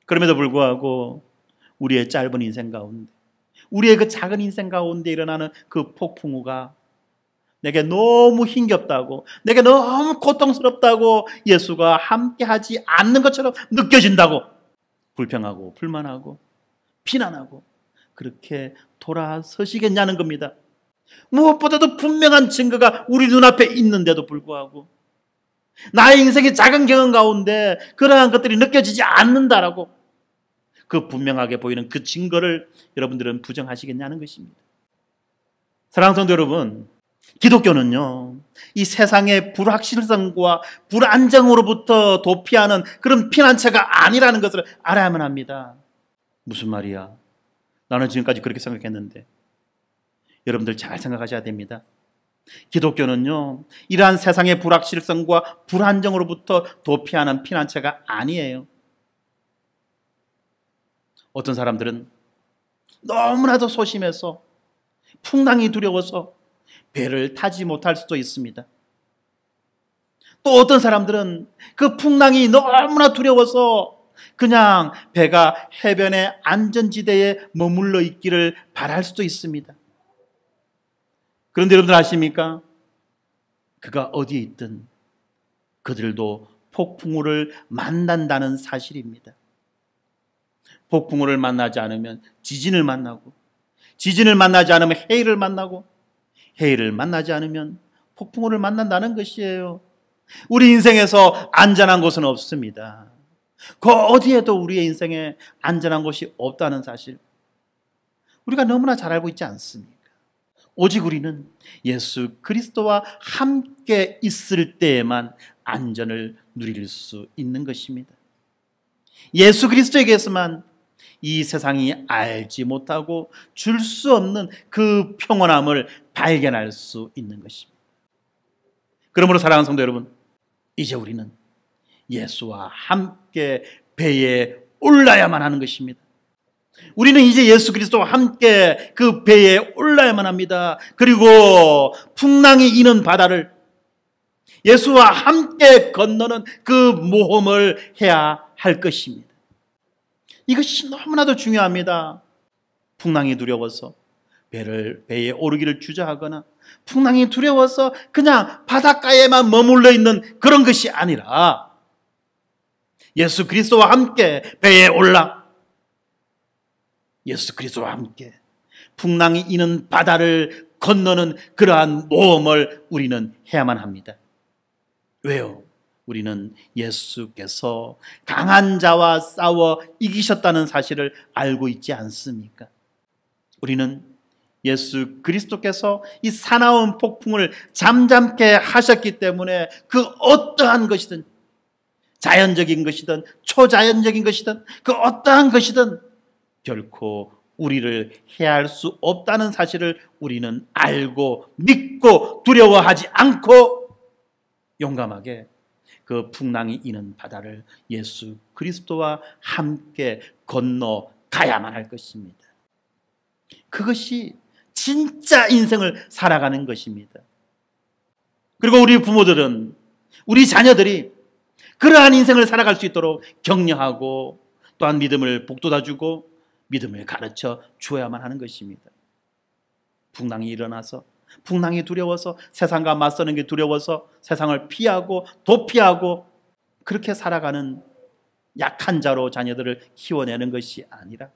그럼에도 불구하고 우리의 짧은 인생 가운데, 우리의 그 작은 인생 가운데 일어나는 그 폭풍우가 내게 너무 힘겹다고, 내게 너무 고통스럽다고, 예수가 함께하지 않는 것처럼 느껴진다고 불평하고 불만하고 비난하고 그렇게 돌아서시겠냐는 겁니다. 무엇보다도 분명한 증거가 우리 눈앞에 있는데도 불구하고 나의 인생의 작은 경험 가운데 그러한 것들이 느껴지지 않는다라고 그 분명하게 보이는 그 증거를 여러분들은 부정하시겠냐는 것입니다. 사랑하는 성도 여러분, 기독교는요, 이 세상의 불확실성과 불안정으로부터 도피하는 그런 피난처가 아니라는 것을 알아야만 합니다. 무슨 말이야? 나는 지금까지 그렇게 생각했는데. 여러분들 잘 생각하셔야 됩니다. 기독교는요, 이러한 세상의 불확실성과 불안정으로부터 도피하는 피난처가 아니에요. 어떤 사람들은 너무나도 소심해서 풍랑이 두려워서 배를 타지 못할 수도 있습니다. 또 어떤 사람들은 그 풍랑이 너무나 두려워서 그냥 배가 해변의 안전지대에 머물러 있기를 바랄 수도 있습니다. 그런데 여러분들 아십니까? 그가 어디에 있든 그들도 폭풍우를 만난다는 사실입니다. 폭풍우를 만나지 않으면 지진을 만나고, 지진을 만나지 않으면 해일을 만나고, 해일을 만나지 않으면 폭풍우를 만난다는 것이에요. 우리 인생에서 안전한 곳은 없습니다. 그 어디에도 우리의 인생에 안전한 곳이 없다는 사실, 우리가 너무나 잘 알고 있지 않습니까? 오직 우리는 예수 그리스도와 함께 있을 때에만 안전을 누릴 수 있는 것입니다. 예수 그리스도에게서만 이 세상이 알지 못하고 줄 수 없는 그 평온함을 발견할 수 있는 것입니다. 그러므로 사랑하는 성도 여러분, 이제 우리는 예수와 함께 배에 올라야만 하는 것입니다. 우리는 이제 예수 그리스도와 함께 그 배에 올라야만 합니다. 그리고 풍랑이 이는 바다를 예수와 함께 건너는 그 모험을 해야 할 것입니다. 이것이 너무나도 중요합니다. 풍랑이 두려워서 배에 오르기를 주저하거나, 풍랑이 두려워서 그냥 바닷가에만 머물러 있는 그런 것이 아니라, 예수 그리스도와 함께 배에 올라 예수 그리스도와 함께 풍랑이 이는 바다를 건너는 그러한 모험을 우리는 해야만 합니다. 왜요? 우리는 예수께서 강한 자와 싸워 이기셨다는 사실을 알고 있지 않습니까? 우리는 예수 그리스도께서 이 사나운 폭풍을 잠잠케 하셨기 때문에 그 어떠한 것이든, 자연적인 것이든 초자연적인 것이든 그 어떠한 것이든 결코 우리를 해할 수 없다는 사실을 우리는 알고 믿고 두려워하지 않고 용감하게 그 풍랑이 이는 바다를 예수 그리스도와 함께 건너가야만 할 것입니다. 그것이 진짜 인생을 살아가는 것입니다. 그리고 우리 부모들은, 우리 자녀들이 그러한 인생을 살아갈 수 있도록 격려하고 또한 믿음을 북돋아주고 믿음을 가르쳐 주어야만 하는 것입니다. 풍랑이 일어나서, 풍랑이 두려워서, 세상과 맞서는 게 두려워서 세상을 피하고 도피하고 그렇게 살아가는 약한 자로 자녀들을 키워내는 것이 아니라,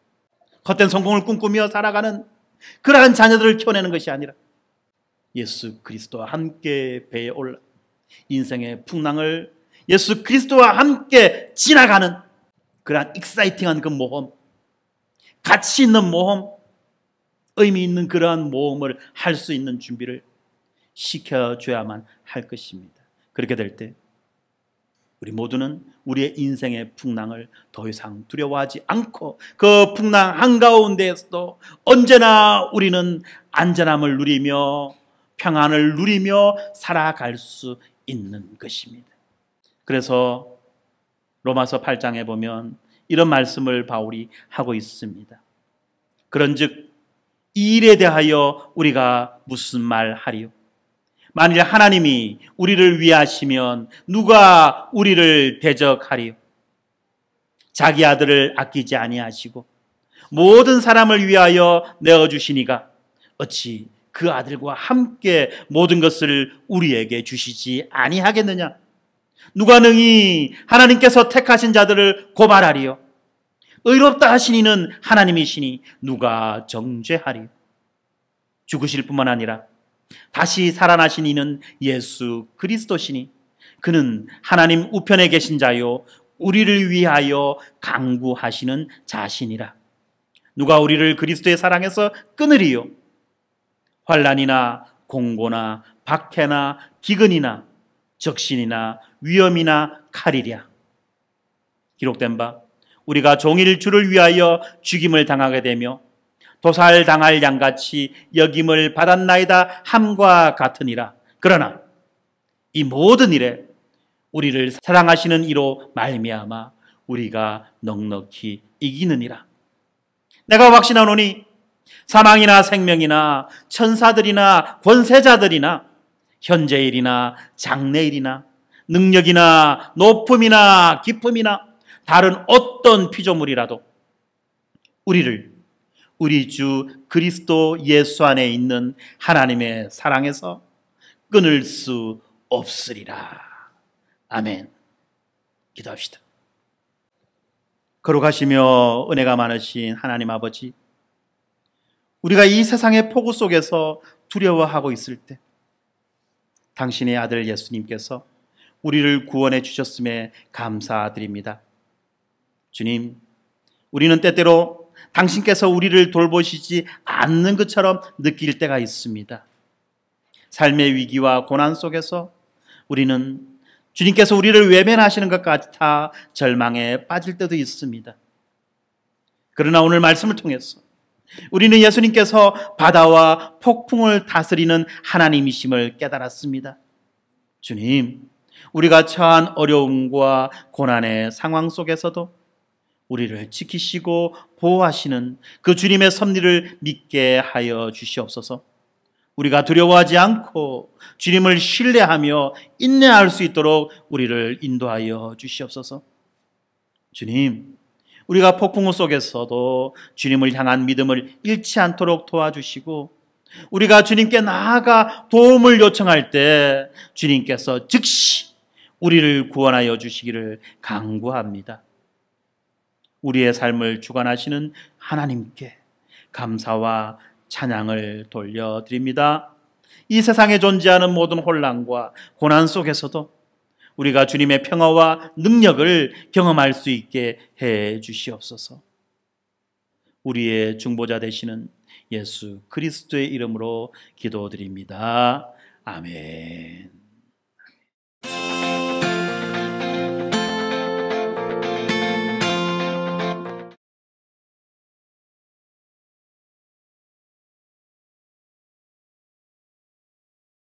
헛된 성공을 꿈꾸며 살아가는 그러한 자녀들을 키워내는 것이 아니라, 예수 그리스도와 함께 배에 올라 인생의 풍랑을 예수 그리스도와 함께 지나가는 그러한 익사이팅한 그 모험, 가치 있는 모험, 의미 있는 그러한 모험을 할 수 있는 준비를 시켜줘야만 할 것입니다. 그렇게 될 때 우리 모두는 우리의 인생의 풍랑을 더 이상 두려워하지 않고 그 풍랑 한가운데에서도 언제나 우리는 안전함을 누리며 평안을 누리며 살아갈 수 있는 것입니다. 그래서 로마서 8장에 보면 이런 말씀을 바울이 하고 있습니다. 그런즉 이 일에 대하여 우리가 무슨 말 하리요? 만일 하나님이 우리를 위하시면 누가 우리를 대적하리요? 자기 아들을 아끼지 아니하시고 모든 사람을 위하여 내어주시니가 어찌 그 아들과 함께 모든 것을 우리에게 주시지 아니하겠느냐? 누가 능히 하나님께서 택하신 자들을 고발하리요? 의롭다 하신 이는 하나님이시니 누가 정죄하리요? 죽으실 뿐만 아니라 다시 살아나신 이는 예수 그리스도시니 그는 하나님 우편에 계신 자요 우리를 위하여 강구하시는 자신이라. 누가 우리를 그리스도의 사랑에서 끊으리요? 환난이나 공고나 박해나 기근이나 적신이나 위험이나 칼이랴. 기록된 바 우리가 종일 주를 위하여 죽임을 당하게 되며 도살당할 양같이 여김을 받았나이다 함과 같으니라. 그러나 이 모든 일에 우리를 사랑하시는 이로 말미암아 우리가 넉넉히 이기느니라. 내가 확신하노니 사망이나 생명이나 천사들이나 권세자들이나 현재일이나 장래일이나 능력이나 높음이나 깊음이나 다른 어떤 피조물이라도 우리를 우리 주 그리스도 예수 안에 있는 하나님의 사랑에서 끊을 수 없으리라. 아멘. 기도합시다. 거룩하시며 은혜가 많으신 하나님 아버지, 우리가 이 세상의 폭우 속에서 두려워하고 있을 때 당신의 아들 예수님께서 우리를 구원해 주셨음에 감사드립니다. 주님, 우리는 때때로 당신께서 우리를 돌보시지 않는 것처럼 느낄 때가 있습니다. 삶의 위기와 고난 속에서 우리는 주님께서 우리를 외면하시는 것 같아 절망에 빠질 때도 있습니다. 그러나 오늘 말씀을 통해서 우리는 예수님께서 바다와 폭풍을 다스리는 하나님이심을 깨달았습니다. 주님, 우리가 처한 어려움과 고난의 상황 속에서도 우리를 지키시고 보호하시는 그 주님의 섭리를 믿게 하여 주시옵소서. 우리가 두려워하지 않고 주님을 신뢰하며 인내할 수 있도록 우리를 인도하여 주시옵소서. 주님, 우리가 폭풍우 속에서도 주님을 향한 믿음을 잃지 않도록 도와주시고, 우리가 주님께 나아가 도움을 요청할 때 주님께서 즉시 우리를 구원하여 주시기를 간구합니다. 우리의 삶을 주관하시는 하나님께 감사와 찬양을 돌려드립니다. 이 세상에 존재하는 모든 혼란과 고난 속에서도 우리가 주님의 평화와 능력을 경험할 수 있게 해 주시옵소서. 우리의 중보자 되시는 예수 그리스도의 이름으로 기도드립니다. 아멘.